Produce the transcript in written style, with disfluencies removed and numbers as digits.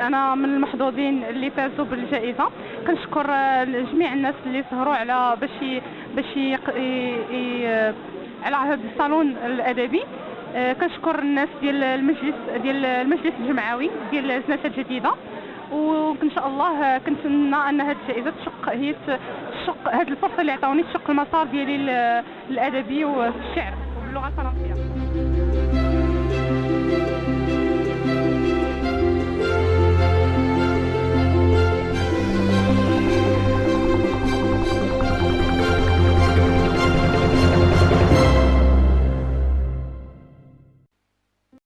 انا من المحظوظين اللي فازوا بالجائزه. كنشكر جميع الناس اللي سهروا على باش على هذا الصالون الادبي. كنشكر الناس ديال المجلس الجمعوي ديال الزناتة الجديده، وان شاء الله كنتمنى ان هذه الجائزه تشق هذه الفرصه اللي عطاوني تشق المسار ديالي الادبي والشعر وباللغه الفرنسيه.